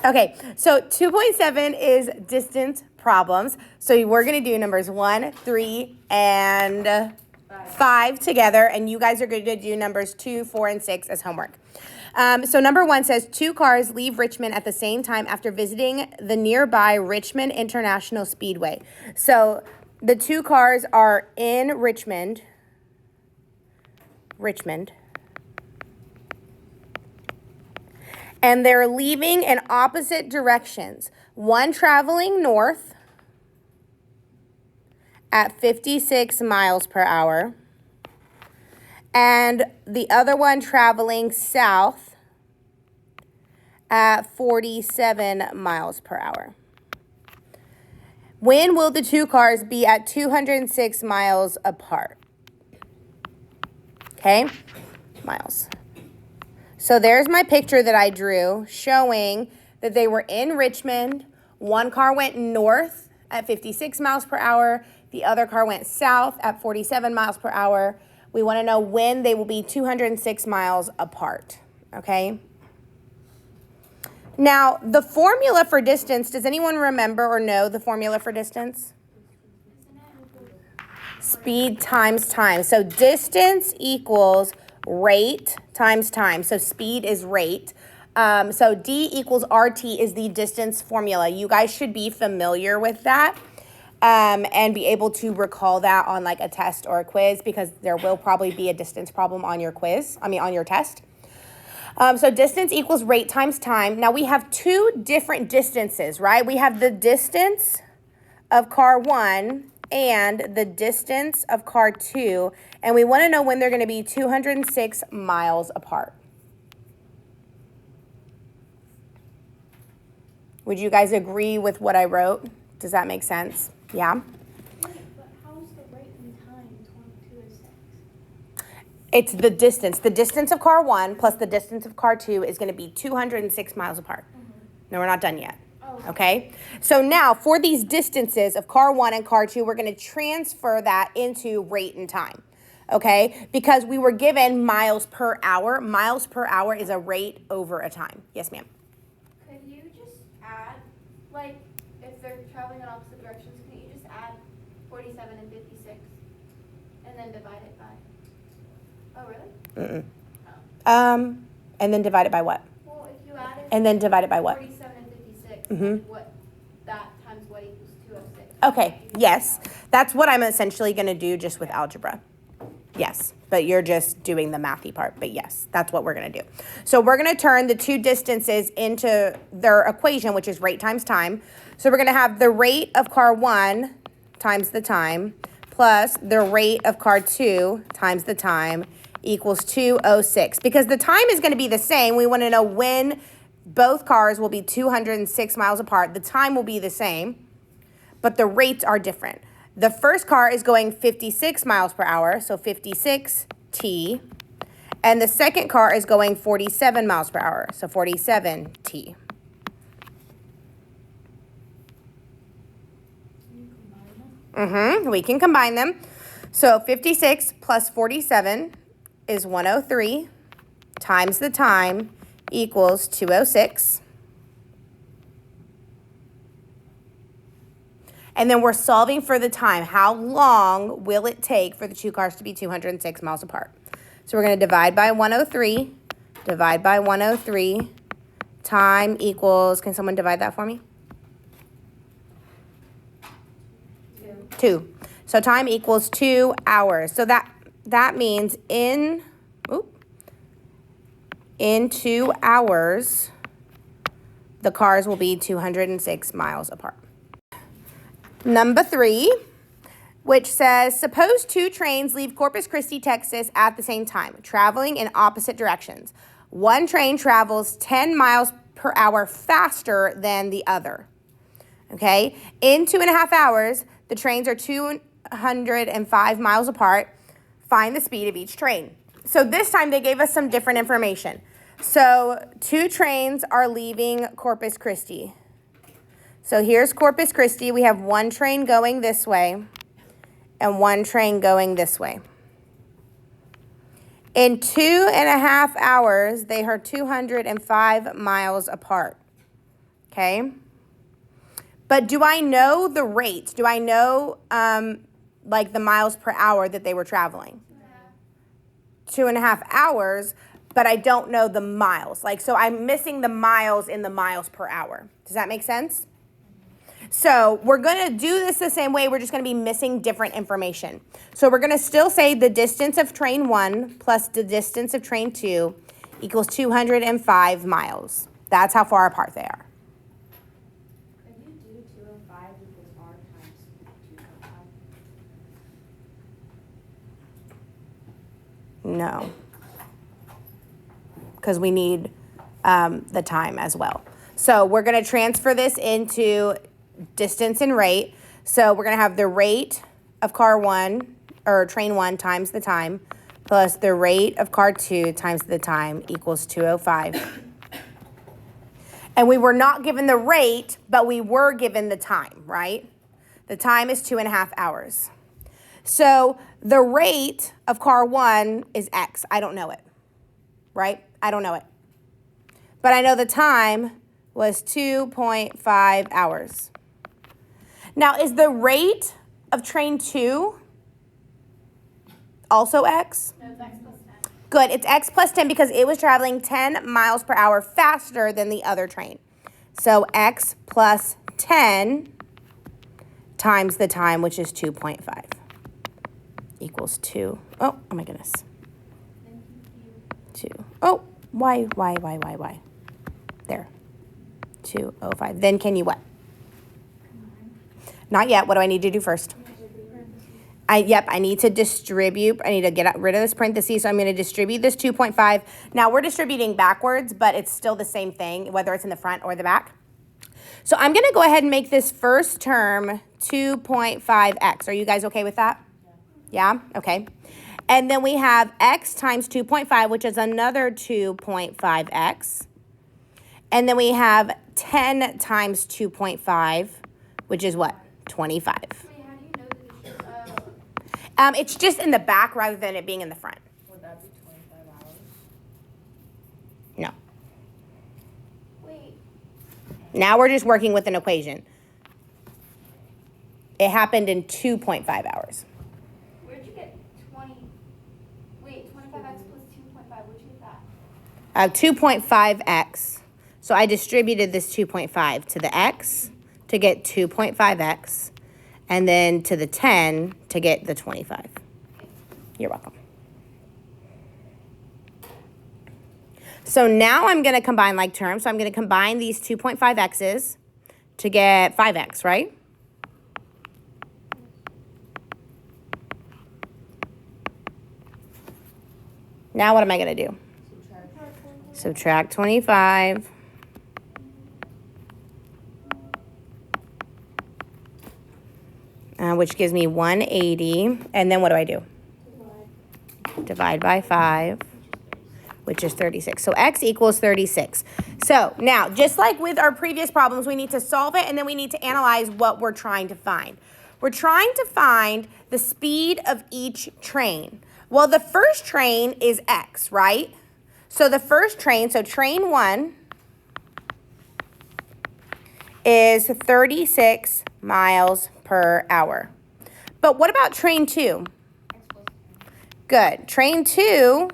Okay, so 2.7 is distance problems. So we're going to do numbers 1, 3, and 5 together, and you guys are going to do numbers 2, 4, and 6 as homework. So number 1 says 2 cars leave Richmond at the same time after visiting the nearby Richmond International Speedway. So the 2 cars are in Richmond, and they're leaving in opposite directions. One traveling north at 56 miles per hour, and the other one traveling south at 47 miles per hour. When will the 2 cars be at 206 miles apart? Okay, miles. So there's my picture that I drew showing that they were in Richmond. One car went north at 56 miles per hour. The other car went south at 47 miles per hour. We want to know when they will be 206 miles apart, okay? Now, the formula for distance, does anyone remember or know the formula for distance? Speed times time. So distance equals rate times time. So speed is rate. So D equals RT is the distance formula. You guys should be familiar with that and be able to recall that on like a test or a quiz, because there will probably be a distance problem on your on your test. So distance equals rate times time. Now we have 2 different distances, right? We have the distance of car 1 and the distance of car 2, and we want to know when they're going to be 206 miles apart. Would you guys agree with what I wrote? Does that make sense? Yeah? Wait, but how's the rate and time 206? It's the distance. The distance of car 1 plus the distance of car 2 is going to be 206 miles apart. No, we're not done yet. Okay, so now for these distances of car 1 and car 2, we're going to transfer that into rate and time, okay? Because we were given miles per hour. Miles per hour is a rate over a time. Yes, ma'am? Could you just add, like, if they're traveling in opposite directions, can you just add 47 and 56 and then divide it by? Oh, really? Oh. And then divide it by what? Well, if you added and then divide it by what? 47 and 56, what that times what equals 206. Okay, yes. That's what I'm essentially going to do just with algebra. Yes, but you're just doing the mathy part. But yes, that's what we're going to do. So we're going to turn the 2 distances into their equation, which is rate times time. So we're going to have the rate of car 1 times the time plus the rate of car 2 times the time equals 206. Because the time is going to be the same, we want to know when both cars will be 206 miles apart. The time will be the same, but the rates are different. The first car is going 56 miles per hour, so 56T. And the second car is going 47 miles per hour, so 47T. We can combine them. So 56 plus 47 is 103 times the time equals 206. And then we're solving for the time. How long will it take for the 2 cars to be 206 miles apart? So we're going to divide by 103. Divide by 103. Time equals, can someone divide that for me? 2. So time equals 2 hours. So that means in 2 hours, the cars will be 206 miles apart. Number 3, which says, suppose 2 trains leave Corpus Christi, Texas at the same time, traveling in opposite directions. One train travels 10 miles per hour faster than the other. Okay? In 2.5 hours, the trains are 205 miles apart. Find the speed of each train. So this time they gave us some different information. So 2 trains are leaving Corpus Christi. So here's Corpus Christi. We have 1 train going this way and 1 train going this way. In 2.5 hours, they are 205 miles apart. okay? But do I know the rate? Do I know like the miles per hour that they were traveling? 2.5 hours, but I don't know the miles. Like, so I'm missing the miles in the miles per hour. Does that make sense? So we're going to do this the same way. We're just going to be missing different information. So we're going to still say the distance of train 1 plus the distance of train 2 equals 205 miles. That's how far apart they are. Could you do 205 equals R times 205? No, because we need the time as well. So we're going to transfer this into distance and rate. So we're going to have the rate of car 1 or train 1 times the time plus the rate of car 2 times the time equals 205. And we were not given the rate, but we were given the time, right? The time is 2.5 hours. So the rate of car 1 is X. I don't know it, right? I don't know it. But I know the time was 2.5 hours. Now, is the rate of train 2 also X? No, it's X plus 10. Good, it's X plus 10 because it was traveling 10 miles per hour faster than the other train. So X plus 10 times the time, which is 2.5, equals 2. Oh my goodness. 2. Oh, why? There. 205. Then can you what? Not yet. What do I need to do first? I need to distribute. I need to get rid of this parentheses. So I'm going to distribute this 2.5. Now we're distributing backwards, but it's still the same thing, whether it's in the front or the back. So I'm going to go ahead and make this first term 2.5x. Are you guys okay with that? Yeah? Okay. And then we have x times 2.5, which is another 2.5x. And then we have 10 times 2.5, which is what? 25. Wait, how do you know the distance? It's just in the back rather than it being in the front. Would that be 25 hours? No. Wait, Now we're just working with an equation. It happened in 2.5 hours. where'd you get 20? Wait, 25x plus 2.5, where'd you get that? 2.5x. So I distributed this 2.5 to the x to get 2.5x, and then to the 10 to get the 25. You're welcome. So now I'm going to combine like terms. So I'm going to combine these 2.5x's to get 5x, right? Now what am I going to do? Subtract 25. Which gives me 180. And then what do I do? Divide by 5, which is 36. So x equals 36. So now, just like with our previous problems, we need to solve it, and then we need to analyze what we're trying to find. We're trying to find the speed of each train. Well, the first train is x, right? So the first train, so train 1 is 36 miles per hour. But what about train 2? Good. Train 2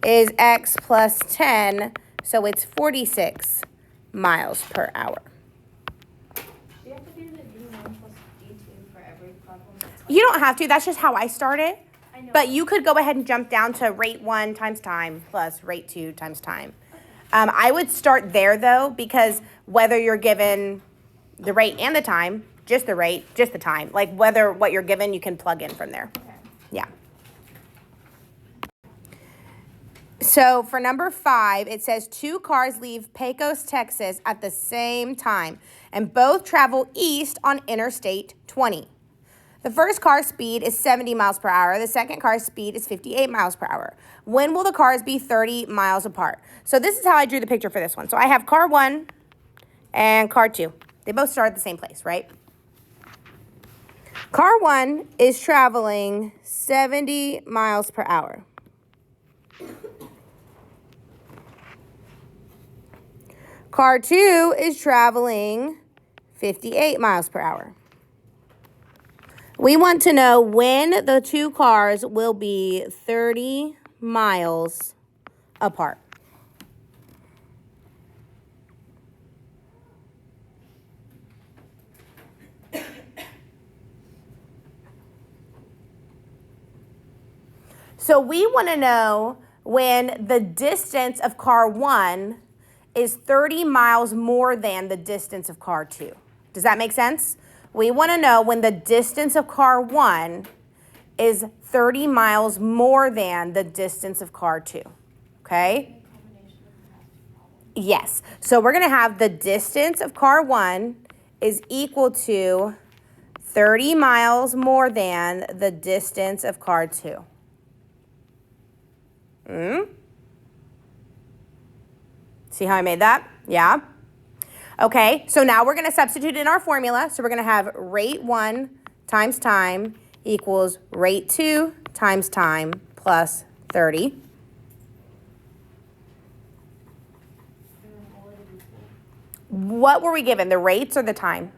is x plus 10, so it's 46 miles per hour. Do you have to do the D1 plus D2 for every problem? You don't have to. That's just how I start it. I know. But you could go ahead and jump down to rate 1 times time plus rate 2 times time. I would start there, though, because whether you're given the rate and the time, just the rate, just the time, like whether what you're given, you can plug in from there. Okay. Yeah. So for number 5, it says 2 cars leave Pecos, Texas at the same time, and both travel east on Interstate 20. The first car's speed is 70 miles per hour. The second car's speed is 58 miles per hour. When will the cars be 30 miles apart? So this is how I drew the picture for this one. So I have car 1 and car 2. They both start at the same place, right? Car 1 is traveling 70 miles per hour. Car 2 is traveling 58 miles per hour. We want to know when the two cars will be 30 miles apart. So we want to know when the distance of car 1 is 30 miles more than the distance of car 2. Does that make sense? We want to know when the distance of car 1 is 30 miles more than the distance of car 2. Okay? Yes. So we're going to have the distance of car 1 is equal to 30 miles more than the distance of car 2. See how I made that? Yeah. Okay, so now we're going to substitute in our formula. So we're going to have rate 1 times time equals rate 2 times time plus 30. What were we given, the rates or the time?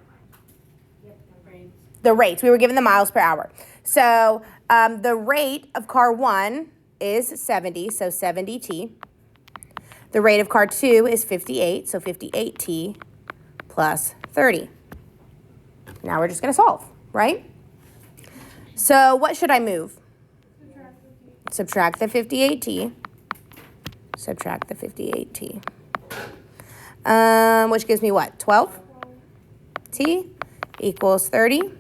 Yep, the rates. The rates. We were given the miles per hour. So the rate of car 1 is 70, so 70t. The rate of car 2 is 58, so 58t plus 30. Now we're just going to solve, right? So what should I move? Subtract the 58t. Subtract the 58t. Which gives me what? 12t equals 30.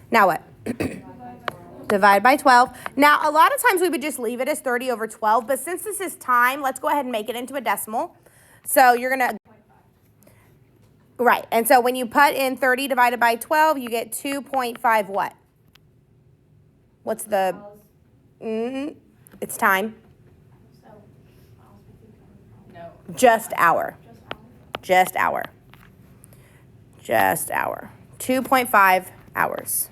Now what? Divide by 12. Now, a lot of times we would just leave it as 30 over 12, but since this is time, let's go ahead and make it into a decimal. So you're going to, right, and so when you put in 30 divided by 12, you get 2.5 what? What's the, it's time. So, no. Just hour. Just hours. Just hour. Just hour. 2.5 hours.